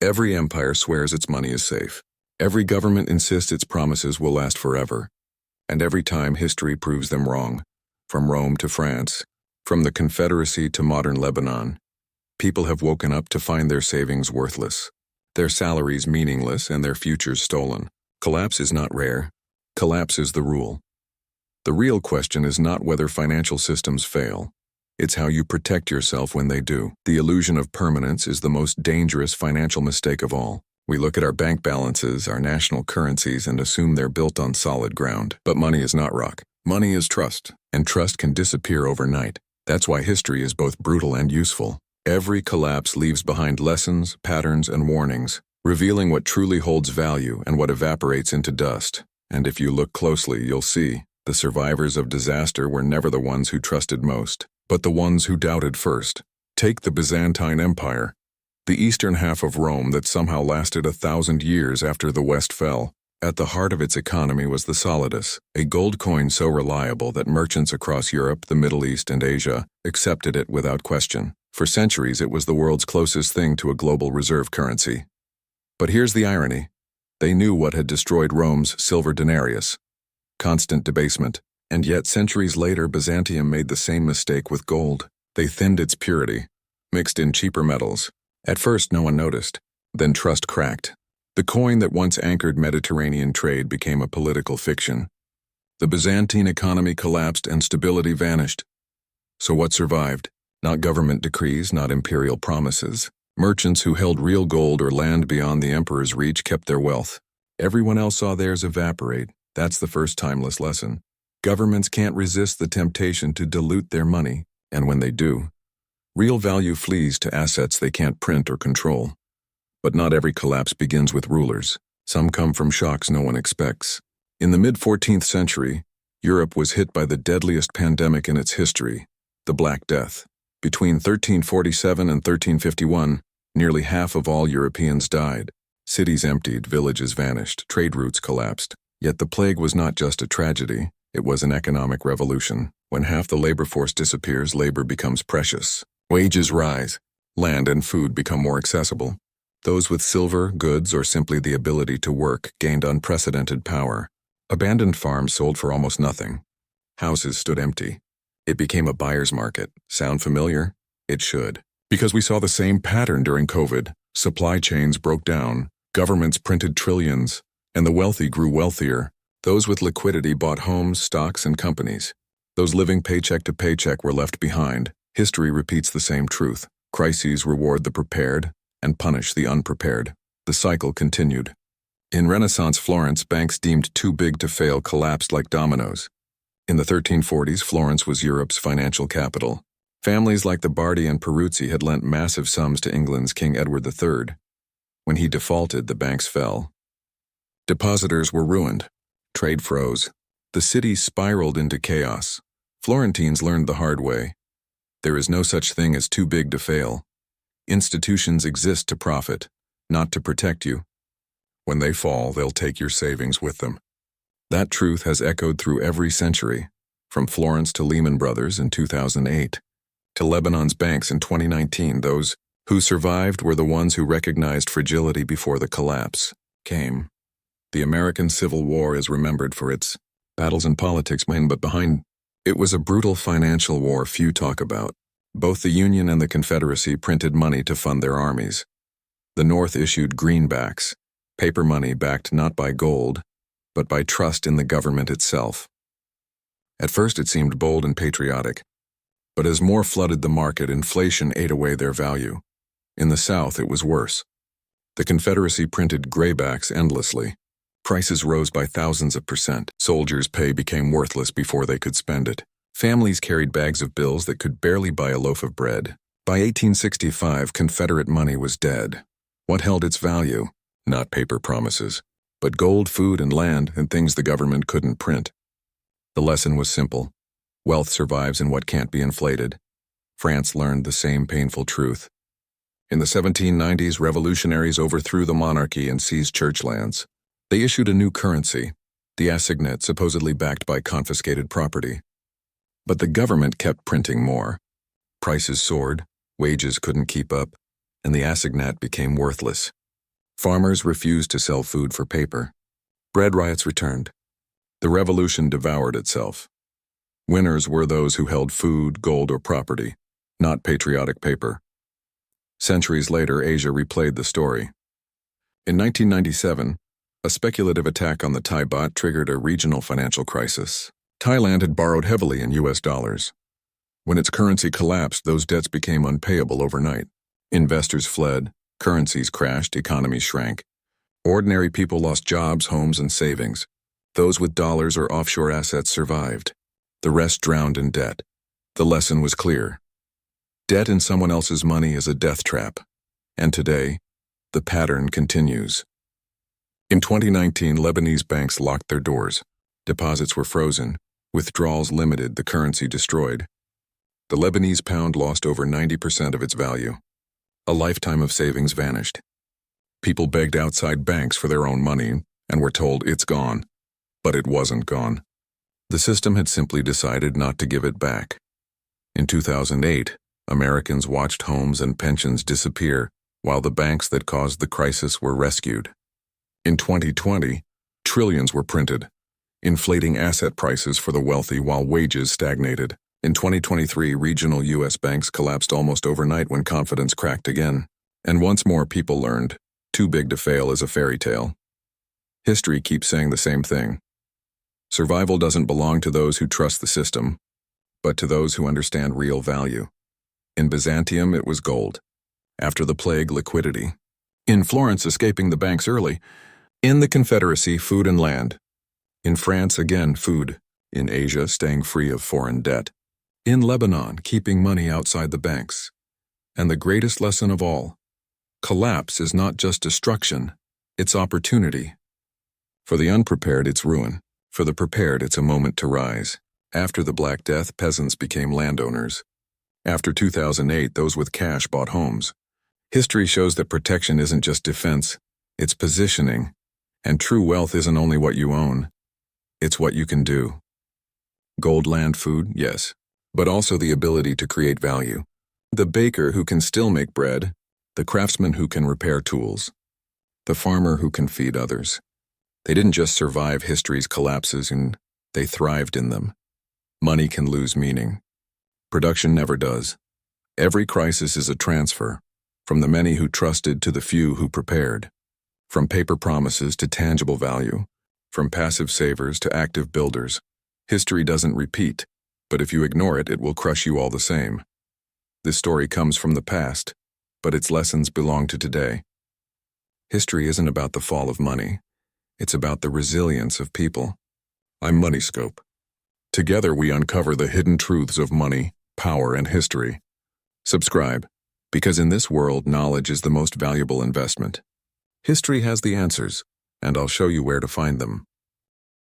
Every empire swears its money is safe. Every government insists its promises will last forever. And every time history proves them wrong. From Rome to France, from the Confederacy to modern Lebanon, people have woken up to find their savings worthless, their salaries meaningless, and their futures stolen. Collapse is not rare. Collapse is the rule. The real question is not whether financial systems fail. It's how you protect yourself when they do. The illusion of permanence is the most dangerous financial mistake of all. We look at our bank balances, our national currencies, and assume they're built on solid ground. But money is not rock. Money is trust, and trust can disappear overnight. That's why history is both brutal and useful. Every collapse leaves behind lessons, patterns, and warnings, revealing what truly holds value and what evaporates into dust. And if you look closely, you'll see the survivors of disaster were never the ones who trusted most, but the ones who doubted first. Take the Byzantine Empire, the eastern half of Rome that somehow lasted 1,000 years after the West fell. At the heart of its economy was the solidus, a gold coin so reliable that merchants across Europe, the Middle East, and Asia accepted it without question. For centuries, it was the world's closest thing to a global reserve currency. But here's the irony. They knew what had destroyed Rome's silver denarius: constant debasement. And yet, centuries later, Byzantium made the same mistake with gold. They thinned its purity, mixed in cheaper metals. At first, no one noticed. Then trust cracked. The coin that once anchored Mediterranean trade became a political fiction. The Byzantine economy collapsed and stability vanished. So what survived? Not government decrees, not imperial promises. Merchants who held real gold or land beyond the emperor's reach kept their wealth. Everyone else saw theirs evaporate. That's the first timeless lesson. Governments can't resist the temptation to dilute their money, and when they do, real value flees to assets they can't print or control. But not every collapse begins with rulers. Some come from shocks no one expects. In the mid-14th century, Europe was hit by the deadliest pandemic in its history, the Black Death. Between 1347 and 1351, nearly half of all Europeans died. Cities emptied, villages vanished, trade routes collapsed. Yet the plague was not just a tragedy, it was an economic revolution. When half the labor force disappears, labor becomes precious. Wages rise. Land and food become more accessible. Those with silver, goods, or simply the ability to work gained unprecedented power. Abandoned farms sold for almost nothing. Houses stood empty. It became a buyer's market. Sound familiar? It should. Because we saw the same pattern during COVID. Supply chains broke down, governments printed trillions, and the wealthy grew wealthier. Those with liquidity bought homes, stocks, and companies. Those living paycheck to paycheck were left behind. History repeats the same truth. Crises reward the prepared and punish the unprepared. The cycle continued. In Renaissance Florence, banks deemed too big to fail collapsed like dominoes. In the 1340s, Florence was Europe's financial capital. Families like the Bardi and Peruzzi had lent massive sums to England's King Edward III. When he defaulted, the banks fell. Depositors were ruined. Trade froze. The city spiraled into chaos. Florentines learned the hard way. There is no such thing as too big to fail. Institutions exist to profit, not to protect you. When they fall, they'll take your savings with them. That truth has echoed through every century, from Florence to Lehman Brothers in 2008, to Lebanon's banks in 2019. Those who survived were the ones who recognized fragility before the collapse came. The American Civil War is remembered for its battles and politics, but behind it was a brutal financial war few talk about. Both the Union and the Confederacy printed money to fund their armies. The North issued greenbacks, paper money backed not by gold, but by trust in the government itself. At first it seemed bold and patriotic, but as more flooded the market, inflation ate away their value. In the South, it was worse. The Confederacy printed graybacks endlessly. Prices rose by thousands of %. Soldiers' pay became worthless before they could spend it. Families carried bags of bills that could barely buy a loaf of bread. By 1865, Confederate money was dead. What held its value? Not paper promises, but gold, food, and land, and things the government couldn't print. The lesson was simple. Wealth survives in what can't be inflated. France learned the same painful truth. In the 1790s, revolutionaries overthrew the monarchy and seized church lands. They issued a new currency, the assignat, supposedly backed by confiscated property. But the government kept printing more. Prices soared, wages couldn't keep up, and the assignat became worthless. Farmers refused to sell food for paper. Bread riots returned. The revolution devoured itself. Winners were those who held food, gold, or property, not patriotic paper. Centuries later, Asia replayed the story. In 1997, a speculative attack on the Thai baht triggered a regional financial crisis. Thailand had borrowed heavily in US dollars. When its currency collapsed, those debts became unpayable overnight. Investors fled, currencies crashed, economies shrank. Ordinary people lost jobs, homes, and savings. Those with dollars or offshore assets survived. The rest drowned in debt. The lesson was clear. Debt in someone else's money is a death trap. And today, the pattern continues. In 2019, Lebanese banks locked their doors. Deposits were frozen, withdrawals limited, the currency destroyed. The Lebanese pound lost over 90% of its value. A lifetime of savings vanished. People begged outside banks for their own money and were told it's gone. But it wasn't gone. The system had simply decided not to give it back. In 2008, Americans watched homes and pensions disappear while the banks that caused the crisis were rescued. In 2020, trillions were printed, inflating asset prices for the wealthy while wages stagnated. In 2023, regional U.S. banks collapsed almost overnight when confidence cracked again. And once more people learned, too big to fail is a fairy tale. History keeps saying the same thing. Survival doesn't belong to those who trust the system, but to those who understand real value. In Byzantium, it was gold. After the plague, liquidity. In Florence, escaping the banks early. In the Confederacy, food and land. In France, again, food. In Asia, staying free of foreign debt. In Lebanon, keeping money outside the banks. And the greatest lesson of all, collapse is not just destruction, it's opportunity. For the unprepared, it's ruin. For the prepared, it's a moment to rise. After the Black Death, peasants became landowners. After 2008, those with cash bought homes. History shows that protection isn't just defense, it's positioning. And true wealth isn't only what you own, it's what you can do. Gold, land, food, yes, but also the ability to create value. The baker who can still make bread, the craftsman who can repair tools, the farmer who can feed others. They didn't just survive history's collapses, and they thrived in them. Money can lose meaning. Production never does. Every crisis is a transfer, from the many who trusted to the few who prepared. From paper promises to tangible value, from passive savers to active builders. History doesn't repeat, but if you ignore it, it will crush you all the same. This story comes from the past, but its lessons belong to today. History isn't about the fall of money. It's about the resilience of people. I'm MoneyScope. Together we uncover the hidden truths of money, power, and history. Subscribe, because in this world, knowledge is the most valuable investment. History has the answers, and I'll show you where to find them.